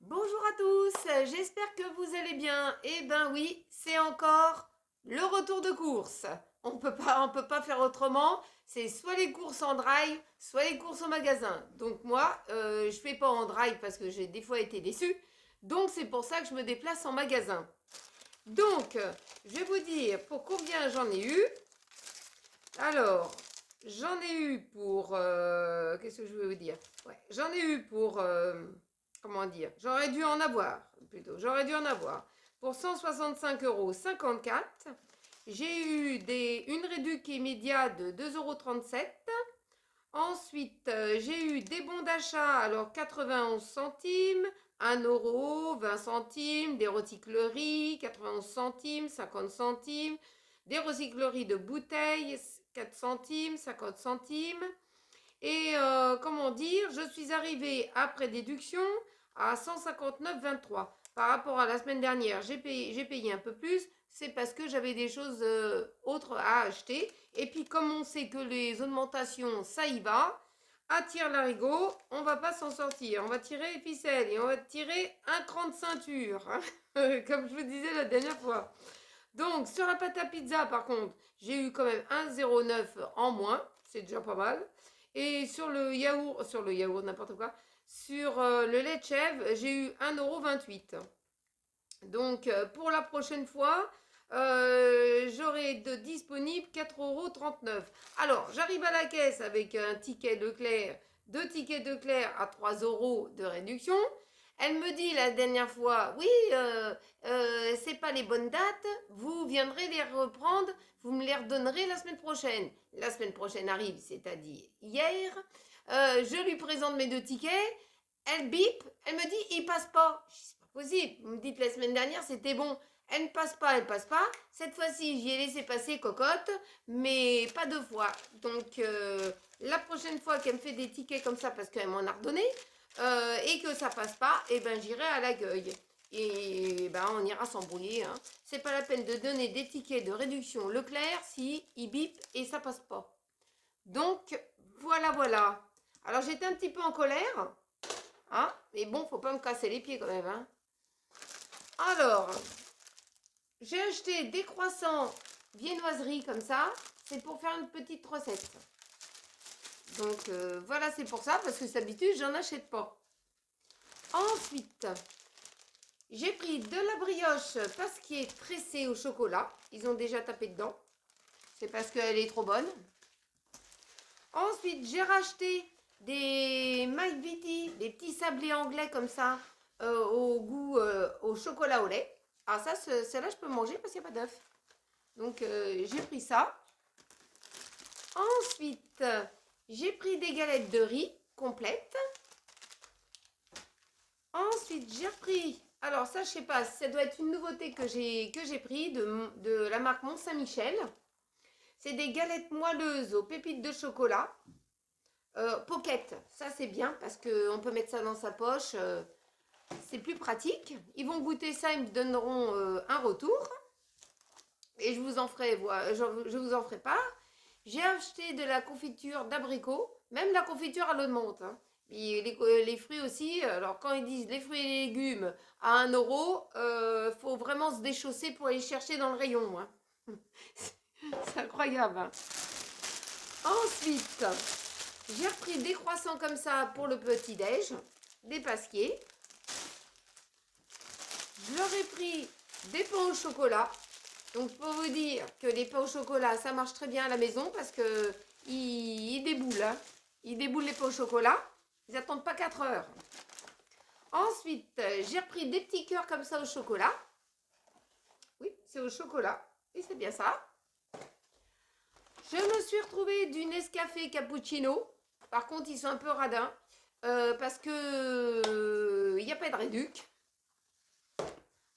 Bonjour à tous, j'espère que vous allez bien. Eh ben oui, c'est encore le retour de course. On peut pas faire autrement. C'est soit les courses en drive, soit les courses au magasin. Donc moi, je fais pas en drive parce que j'ai des fois été déçue. Donc c'est pour ça que je me déplace en magasin. Donc, je vais vous dire pour combien j'en ai eu. Alors, j'en ai eu pour... qu'est-ce que je vais vous dire? Ouais, j'en ai eu pour... comment dire? J'aurais dû en avoir, plutôt. J'aurais dû en avoir. Pour 165,54 €. J'ai eu une réduction immédiate de 2,37 €. Ensuite, j'ai eu des bons d'achat, alors 91 centimes, 1 €, 20 centimes, des recycleries, 91 centimes, 50 centimes, des recycleries de bouteilles, 4 centimes, 50 centimes. Et comment dire, je suis arrivée après déduction à 159,23. Par rapport à la semaine dernière, j'ai payé un peu plus. C'est parce que j'avais des choses autres à acheter. Et puis comme on sait que les augmentations, ça y va, à tire l'arigot, on va pas s'en sortir. On va tirer les ficelles et on va tirer un cran de ceinture. Comme je vous disais la dernière fois. Donc sur la pâte à pizza, par contre, j'ai eu quand même 1,09 en moins. C'est déjà pas mal. Et sur le yaourt, n'importe quoi, sur le lait de chèvre, j'ai eu 1,28 €. Donc, pour la prochaine fois, j'aurai de disponible 4,39 €. Alors, j'arrive à la caisse avec un ticket Leclerc, deux tickets Leclerc à 3 € de réduction. Elle me dit la dernière fois, oui, c'est pas les bonnes dates, vous viendrez les reprendre, vous me les redonnerez la semaine prochaine. La semaine prochaine arrive, c'est-à-dire hier. Je lui présente mes deux tickets, elle bip, elle me dit, il passe pas. Je dis, c'est pas possible, vous me dites la semaine dernière, c'était bon. Elle ne passe pas, elle passe pas. Cette fois-ci, j'y ai laissé passer cocotte, mais pas deux fois. Donc, la prochaine fois qu'elle me fait des tickets comme ça, parce qu'elle m'en a redonné, et que ça passe pas, et ben j'irai à l'accueil. Et ben on ira s'embrouiller. Hein. C'est pas la peine de donner des tickets de réduction Leclerc si il bip et ça passe pas. Donc voilà, voilà. Alors j'étais un petit peu en colère, hein, mais bon, faut pas me casser les pieds quand même. Hein. Alors, j'ai acheté des croissants viennoiserie comme ça. C'est pour faire une petite recette. Donc voilà, c'est pour ça, parce que d'habitude, j'en achète pas. Ensuite, j'ai pris de la brioche parce qu'elle est tressée au chocolat. Ils ont déjà tapé dedans. C'est parce qu'elle est trop bonne. Ensuite, j'ai racheté des McVitie, des petits sablés anglais comme ça, au goût au chocolat au lait. Ah ça, celle-là, je peux manger parce qu'il n'y a pas d'œuf. Donc, j'ai pris ça. Ensuite, j'ai pris des galettes de riz complètes. Ensuite, j'ai repris, alors ça, je sais pas, ça doit être une nouveauté que j'ai pris de la marque Mont-Saint-Michel. C'est des galettes moelleuses aux pépites de chocolat. Pocket, ça c'est bien parce qu'on peut mettre ça dans sa poche. C'est plus pratique. Ils vont goûter ça, ils me donneront un retour. Et je vous en ferai, je vous en ferai part. J'ai acheté de la confiture d'abricot, même la confiture à l'eau de menthe. Hein. Puis les fruits aussi, alors quand ils disent les fruits et les légumes à 1 €, faut vraiment se déchausser pour aller chercher dans le rayon. Hein. C'est incroyable. Hein. Ensuite, j'ai repris des croissants comme ça pour le petit-déj, des pasquiers. Je leur ai pris des pains au chocolat. Donc, pour vous dire que les pains au chocolat, ça marche très bien à la maison parce que ils déboulent. Hein. Ils déboulent les pains au chocolat. Ils n'attendent pas 4 heures. Ensuite, j'ai repris des petits cœurs comme ça au chocolat. Oui, c'est au chocolat. Et c'est bien ça. Je me suis retrouvée du Nescafé cappuccino. Par contre, ils sont un peu radins. Parce que il n'y a pas de réduc.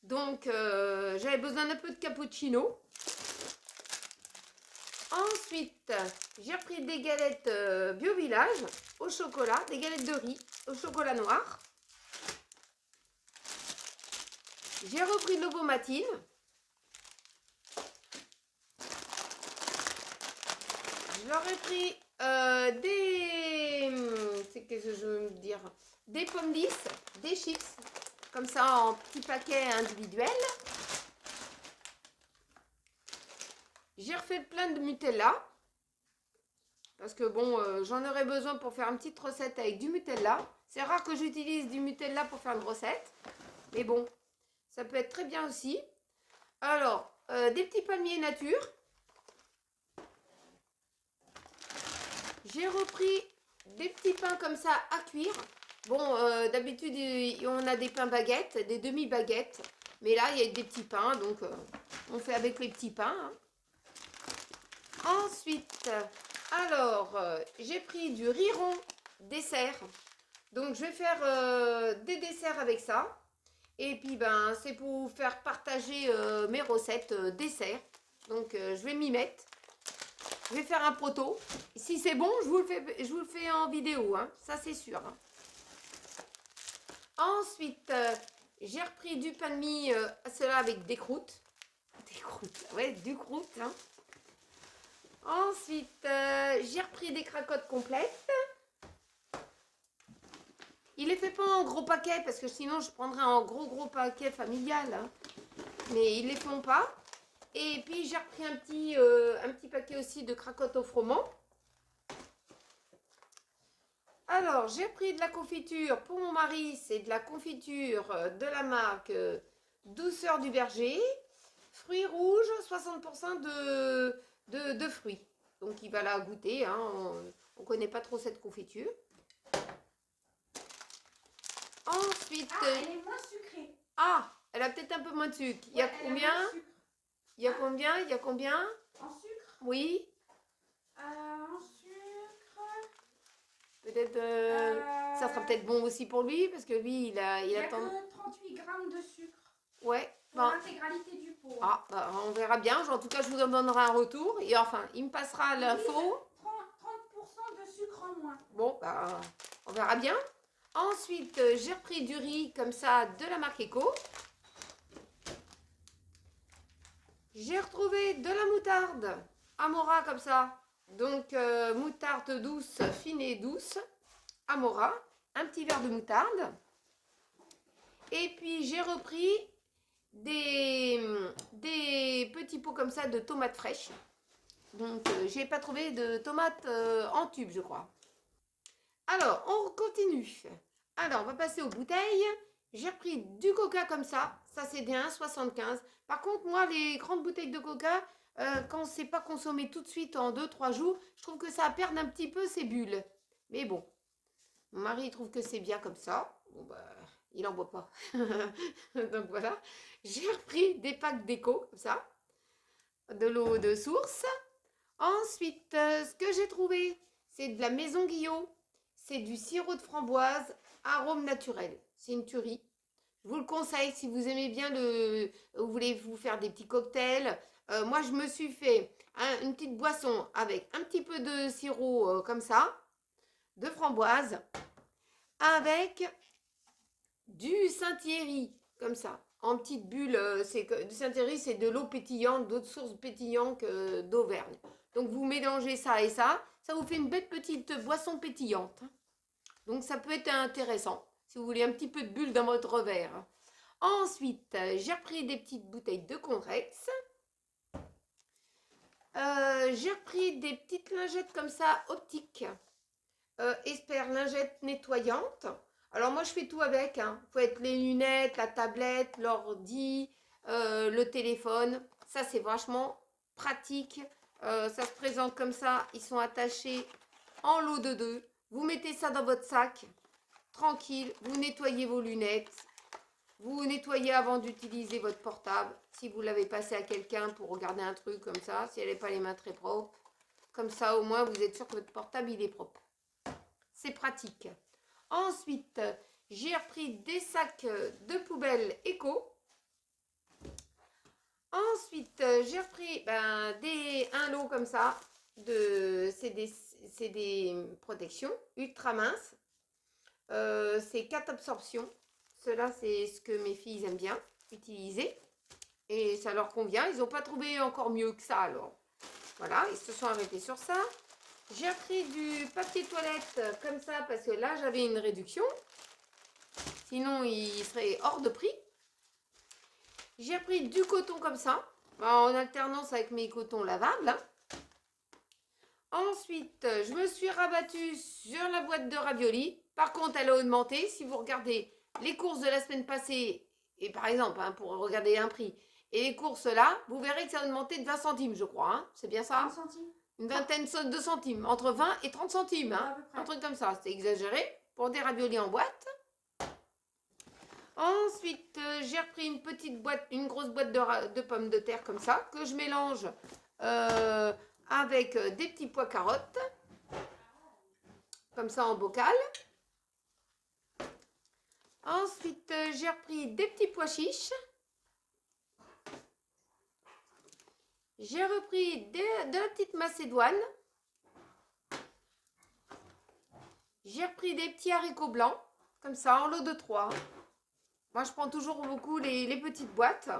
Donc, j'avais besoin d'un peu de cappuccino. Ensuite, j'ai repris des galettes Bio Village au chocolat, des galettes de riz au chocolat noir. J'ai repris de l'ovomatine. Je leur ai pris des... C'est qu'est-ce que je veux me dire? Des pommes 10, des chips. comme ça en petits paquets individuels. J'ai refait plein de Nutella. Parce que bon, j'en aurais besoin pour faire une petite recette avec du Nutella. C'est rare que j'utilise du Nutella pour faire une recette. Mais bon, ça peut être très bien aussi. Alors, des petits palmiers nature. J'ai repris des petits pains comme ça à cuire. Bon, d'habitude, on a des pains baguettes, des demi-baguettes. Mais là, il y a des petits pains, donc on fait avec les petits pains. Hein. Ensuite, alors, j'ai pris du riz rond dessert. Donc, je vais faire des desserts avec ça. Et puis, ben, c'est pour vous faire partager mes recettes desserts. Donc, je vais m'y mettre. Je vais faire un proto. Si c'est bon, je vous le fais en vidéo. Hein. Ça, c'est sûr. Hein. Ensuite, j'ai repris du pain de mie, cela avec des croûtes. Des croûtes, ouais, du croûte. Hein. Ensuite, j'ai repris des cracottes complètes. Il les fait pas en gros paquet parce que sinon je prendrais un gros paquet familial. Hein. Mais ils les font pas. Et puis j'ai repris un petit paquet aussi de cracottes au froment. Alors j'ai pris de la confiture pour mon mari. C'est de la confiture de la marque Douceur du Berger. Fruits rouges, 60% de fruits. Donc il va la goûter. Hein. On ne connaît pas trop cette confiture. Ensuite... elle est moins sucrée. Ah, elle a peut-être un peu moins de sucre. Il y a combien? Il y a combien? Il y a combien? En sucre? Oui. En sucre. Peut-être. Ça sera peut-être bon aussi pour lui parce que lui, il a que 38 grammes de sucre. Ouais. Pour l'intégralité du pot. Ah, bah, on verra bien. En tout cas, je vous en donnerai un retour. Et enfin, il me passera l'info. 30% de sucre en moins. Bon, bah, on verra bien. Ensuite, j'ai repris du riz comme ça de la marque Eco. J'ai retrouvé de la moutarde Amora comme ça. Donc, moutarde douce, fine et douce. Amora. Un petit verre de moutarde. Et puis, j'ai repris des petits pots comme ça de tomates fraîches. Donc, j'ai pas trouvé de tomates en tube, je crois. Alors, on continue. Alors, on va passer aux bouteilles. J'ai repris du coca comme ça. Ça, c'est des 1,75. Par contre, moi, les grandes bouteilles de coca, quand c'est pas consommé tout de suite en 2-3 jours, je trouve que ça perd un petit peu ses bulles. Mais bon, mon mari il trouve que c'est bien comme ça. Bon, bah, il n'en boit pas. Donc voilà. J'ai repris des packs d'éco, comme ça. De l'eau de source. Ensuite, ce que j'ai trouvé, c'est de la Maison Guillot. C'est du sirop de framboise, arôme naturel. C'est une tuerie. Je vous le conseille si vous aimez bien vous voulez vous faire des petits cocktails. Moi, je me suis fait une petite boisson avec un petit peu de sirop comme ça, de framboise, avec du Saint-Thierry, comme ça, en petite bulle. Du Saint-Thierry, c'est de l'eau pétillante, d'autres sources pétillantes d'Auvergne. Donc, vous mélangez ça et ça vous fait une belle petite boisson pétillante. Donc, ça peut être intéressant si vous voulez un petit peu de bulle dans votre verre. Ensuite, j'ai repris des petites bouteilles de Conrex. J'ai repris des petites lingettes comme ça, optiques. Esper lingettes nettoyantes. Alors, moi, je fais tout avec. Hein. Faut être les lunettes, la tablette, l'ordi, le téléphone. Ça, c'est vachement pratique. Ça se présente comme ça. Ils sont attachés en lot de 2. Vous mettez ça dans votre sac. Tranquille. Vous nettoyez vos lunettes. Vous nettoyez avant d'utiliser votre portable. Si vous l'avez passé à quelqu'un pour regarder un truc comme ça. Si elle n'est pas les mains très propres. Comme ça, au moins, vous êtes sûr que votre portable, il est propre. C'est pratique. Ensuite, j'ai repris des sacs de poubelle éco. Ensuite, j'ai repris un lot comme ça. C'est des protections ultra minces. C'est 4 absorptions. Cela, c'est ce que mes filles aiment bien utiliser. Et ça leur convient. Ils n'ont pas trouvé encore mieux que ça. Alors, voilà, ils se sont arrêtés sur ça. J'ai pris du papier toilette comme ça parce que là, j'avais une réduction. Sinon, il serait hors de prix. J'ai pris du coton comme ça, en alternance avec mes cotons lavables. Hein. Ensuite, je me suis rabattue sur la boîte de raviolis. Par contre, elle a augmenté. Si vous regardez les courses de la semaine passée, et par exemple, hein, pour regarder un prix, et les courses là, vous verrez que ça a augmenté de 20 centimes, je crois. Hein. C'est bien ça? 30 centimes. Une vingtaine de centimes, entre 20 et 30 centimes. Hein. À peu près. Un truc comme ça, c'est exagéré pour des raviolis en boîte. Ensuite, j'ai repris une petite boîte, une grosse boîte de pommes de terre comme ça, que je mélange avec des petits pois carottes, comme ça en bocal. Ensuite, j'ai repris des petits pois chiches. J'ai repris de la petite macédoine. J'ai repris des petits haricots blancs, comme ça, en lot de 3. Moi, je prends toujours beaucoup les petites boîtes.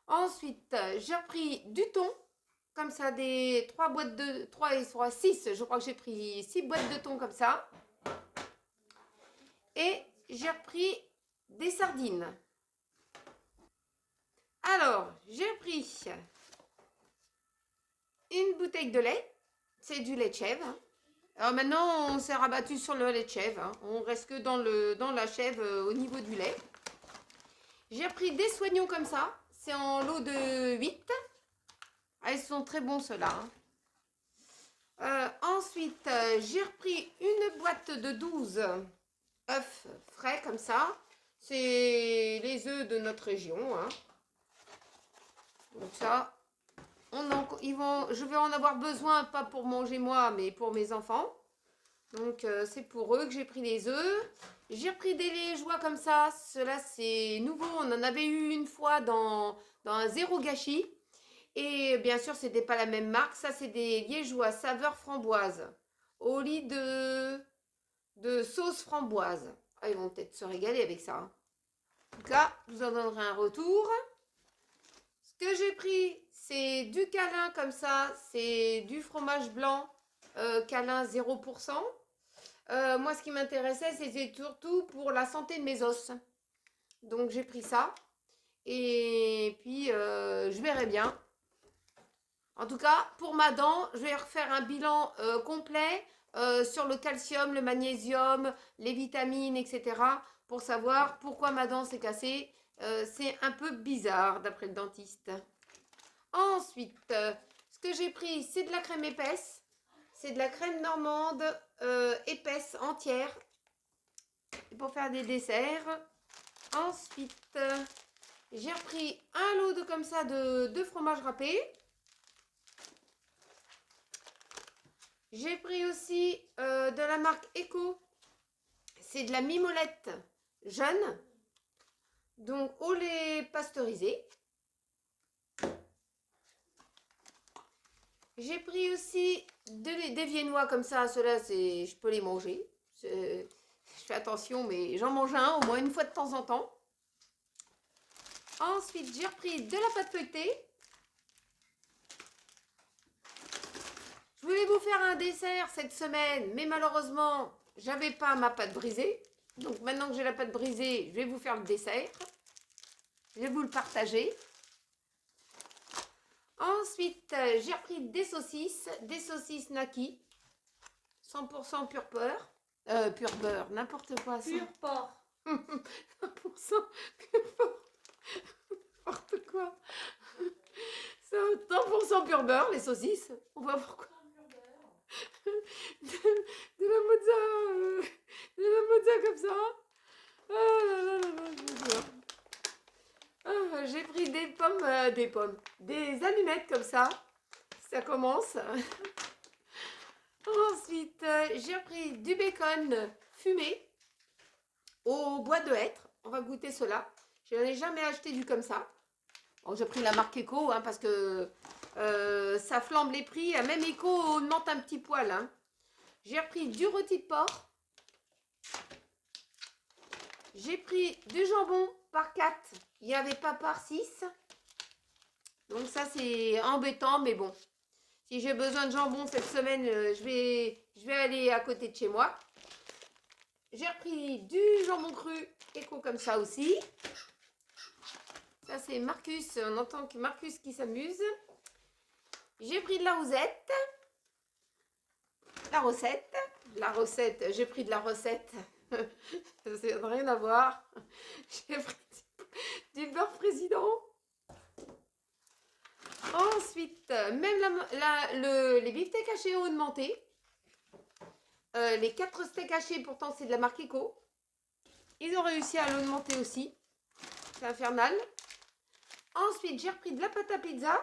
Ensuite, j'ai repris du thon, comme ça, des 3 boîtes de 3 et 3, 6. Je crois que j'ai pris 6 boîtes de thon comme ça. Et j'ai repris des sardines. Alors, j'ai pris une bouteille de lait. C'est du lait de chèvre. Alors maintenant, on s'est rabattu sur le lait de chèvre. Hein. On reste que dans la chèvre au niveau du lait. J'ai pris des soignons comme ça. C'est en lot de 8. Ah, ils sont très bons ceux-là. Hein. Ensuite, j'ai repris une boîte de 12 œufs frais comme ça. C'est les œufs de notre région. Hein. Donc ça, je vais en avoir besoin, pas pour manger moi, mais pour mes enfants. Donc c'est pour eux que j'ai pris les œufs. J'ai pris des liégeois comme ça. Cela c'est nouveau. On en avait eu une fois dans un zéro gâchis. Et bien sûr, c'était pas la même marque. Ça, c'est des liégeois saveur framboise. Au lit de sauce framboise. Ah, ils vont peut-être se régaler avec ça. Hein. En tout cas, je vous en donnerai un retour. Ce que j'ai pris, c'est du câlin comme ça. C'est du fromage blanc câlin 0%. Moi, ce qui m'intéressait, c'était surtout pour la santé de mes os. Donc, j'ai pris ça. Et puis, je verrai bien. En tout cas, pour ma dent, je vais refaire un bilan complet sur le calcium, le magnésium, les vitamines, etc. pour savoir pourquoi ma dent s'est cassée. C'est un peu bizarre d'après le dentiste. Ensuite, ce que j'ai pris, c'est de la crème épaisse. C'est de la crème normande épaisse, entière. Pour faire des desserts. Ensuite, j'ai repris un lot de comme ça de fromage râpé. J'ai pris aussi de la marque Eco. C'est de la mimolette jeune. Donc au lait pasteurisé. J'ai pris aussi des viennois comme ça. Ceux-là, je peux les manger. Je fais attention, mais j'en mange un au moins une fois de temps en temps. Ensuite, j'ai repris de la pâte feuilletée. Je voulais vous faire un dessert cette semaine, mais malheureusement, j'avais pas ma pâte brisée. Donc maintenant que j'ai la pâte brisée, je vais vous faire le dessert. Je vais vous le partager. Ensuite, j'ai repris des saucisses Naki, 100% pur beurre. Pur beurre, n'importe quoi. Pur porc. 100% pur porc. N'importe quoi. 100% pur beurre, les saucisses. On voit pourquoi. De la mozza comme ça. Ah là là là là, je veux dire. Ah, j'ai pris des allumettes comme ça. Ça commence. Ensuite, j'ai pris du bacon fumé au bois de hêtre. On va goûter cela. Je n'en ai jamais acheté du comme ça. Bon, j'ai pris la marque Eco hein, parce que ça flambe les prix. Même Eco augmente un petit poil. Hein. J'ai repris du rôti de porc. J'ai pris du jambon par 4. Il n'y avait pas par 6. Donc ça, c'est embêtant, mais bon. Si j'ai besoin de jambon cette semaine, je vais aller à côté de chez moi. j'ai repris du jambon cru éco comme ça aussi. Ça, c'est Marcus. On entend que Marcus qui s'amuse. J'ai pris de la rosette. La recette, j'ai pris de la recette. Ça n'a rien à voir. J'ai pris du beurre président. Ensuite, même les beefsteaks hachés ont augmenté. Les 4 steaks hachés, pourtant, c'est de la marque Eco. Ils ont réussi à l'augmenter aussi. C'est infernal. Ensuite, j'ai repris de la pâte à pizza.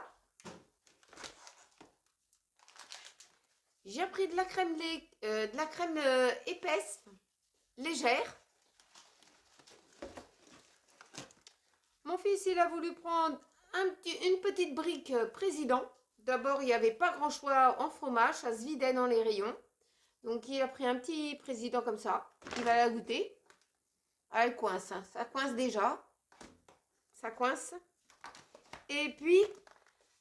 J'ai pris de la crème, épaisse, légère. Mon fils, il a voulu prendre une petite brique président. D'abord, il n'y avait pas grand choix en fromage, ça se vidait dans les rayons. Donc, il a pris un petit président comme ça. Il va la goûter. Ah, elle coince, hein. Ça coince déjà. Ça coince. Et puis,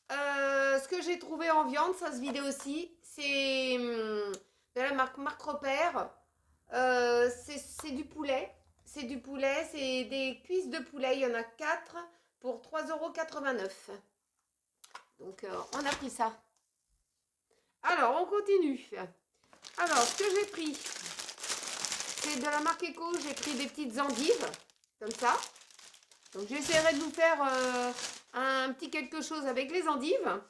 ce que j'ai trouvé en viande, ça se vidait aussi. C'est de la marque Repère. C'est du poulet. C'est du poulet. C'est des cuisses de poulet. Il y en a 4 pour 3,89 €. Donc, on a pris ça. Alors, on continue. Alors, ce que j'ai pris, c'est de la marque Eco. J'ai pris des petites endives, comme ça. Donc, j'essaierai de vous faire un petit quelque chose avec les endives.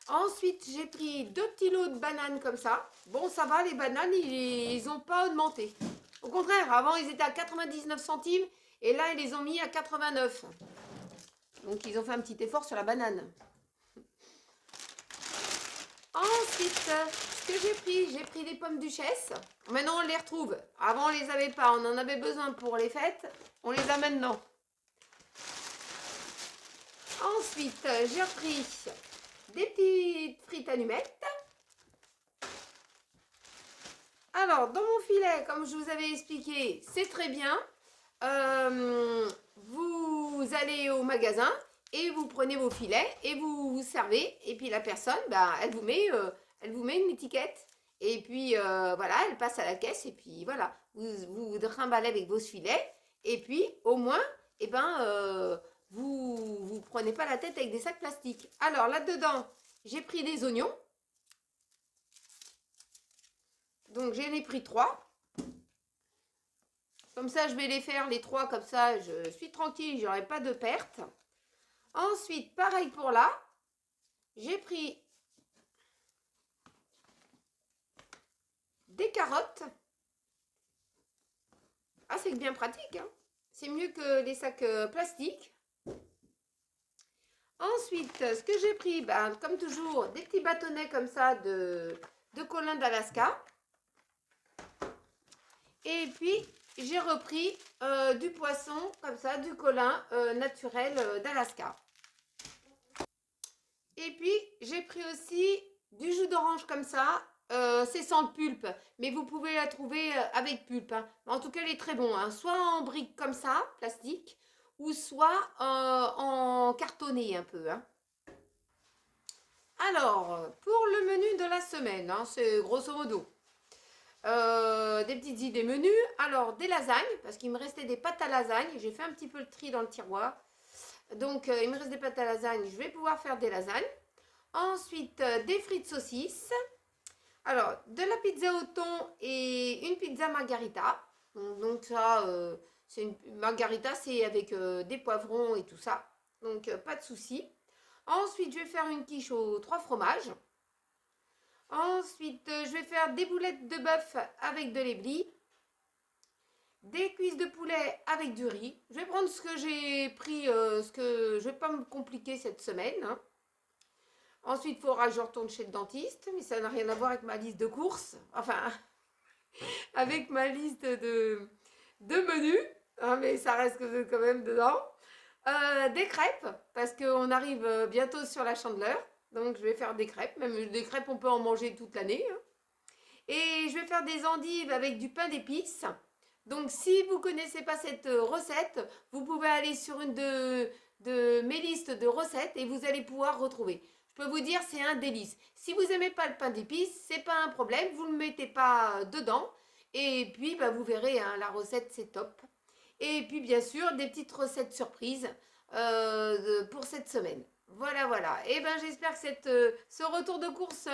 Ensuite, j'ai pris 2 petits lots de bananes comme ça. Bon, ça va, les bananes, ils n'ont pas augmenté. Au contraire, avant, ils étaient à 99 centimes. Et là, ils les ont mis à 89. Donc, ils ont fait un petit effort sur la banane. Ensuite, ce que j'ai pris des pommes duchesse. Maintenant, on les retrouve. Avant, on les avait pas. On en avait besoin pour les fêtes. On les a maintenant. Ensuite, j'ai repris des petites frites allumettes. Alors, dans mon filet, comme je vous avais expliqué, c'est très bien. Vous allez au magasin et vous prenez vos filets et vous vous servez. Et puis la personne, bah, elle vous met une étiquette. Et puis voilà, elle passe à la caisse et puis voilà, vous trimballez avec vos filets. Et puis au moins, eh ben, vous prenez pas la tête avec des sacs plastiques. Alors là-dedans, j'ai pris des oignons. Donc j'en ai pris 3. Comme ça, je vais les faire les 3, comme ça, je suis tranquille, j'aurai pas de perte. Ensuite, pareil pour là, j'ai pris des carottes. Ah, c'est bien pratique, hein. C'est mieux que les sacs plastiques. Ensuite, ce que j'ai pris, ben, comme toujours, des petits bâtonnets comme ça de colin d'Alaska. Et puis, j'ai repris du poisson, comme ça, du colin naturel d'Alaska. Et puis, j'ai pris aussi du jus d'orange comme ça. C'est sans le pulpe, mais vous pouvez la trouver avec pulpe. Hein. En tout cas, elle est très bon. Hein. Soit en brique comme ça, plastique, ou soit en cartonné un peu. Hein. Alors, pour le menu de la semaine, hein, c'est grosso modo des petites idées menus. Alors, des lasagnes, parce qu'il me restait des pâtes à lasagne. J'ai fait un petit peu le tri dans le tiroir. Donc, il me reste des pâtes à lasagne. Je vais pouvoir faire des lasagnes. Ensuite, des frites saucisses. Alors, de la pizza au thon et une pizza margarita. Donc, ça, c'est une margarita, c'est avec des poivrons et tout ça. Donc, pas de souci. Ensuite, je vais faire une quiche aux 3 fromages. Ensuite, je vais faire des boulettes de bœuf avec de l'éblis. Des cuisses de poulet avec du riz. Je vais prendre ce que j'ai pris, je vais pas me compliquer cette semaine. Hein. Ensuite, il faudra que je retourne chez le dentiste, mais ça n'a rien à voir avec ma liste de courses. Enfin, avec ma liste de menus, hein, mais ça reste quand même dedans. Des crêpes, parce qu'on arrive bientôt sur la Chandeleur. Donc, je vais faire des crêpes. Même des crêpes, on peut en manger toute l'année. Hein. Et je vais faire des endives avec du pain d'épices. Donc, si vous ne connaissez pas cette recette, vous pouvez aller sur une de mes listes de recettes et vous allez pouvoir retrouver. Je peux vous dire, c'est un délice. Si vous n'aimez pas le pain d'épices, c'est pas un problème. Vous ne le mettez pas dedans. Et puis, bah, vous verrez, hein, la recette, c'est top. Et puis, bien sûr, des petites recettes surprises pour cette semaine. Voilà, voilà. Et ben, j'espère que ce retour de course,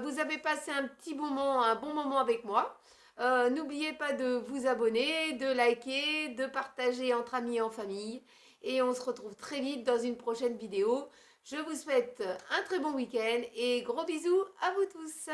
vous avez passé un bon moment avec moi. N'oubliez pas de vous abonner, de liker, de partager entre amis et en famille. Et on se retrouve très vite dans une prochaine vidéo. Je vous souhaite un très bon week-end et gros bisous à vous tous.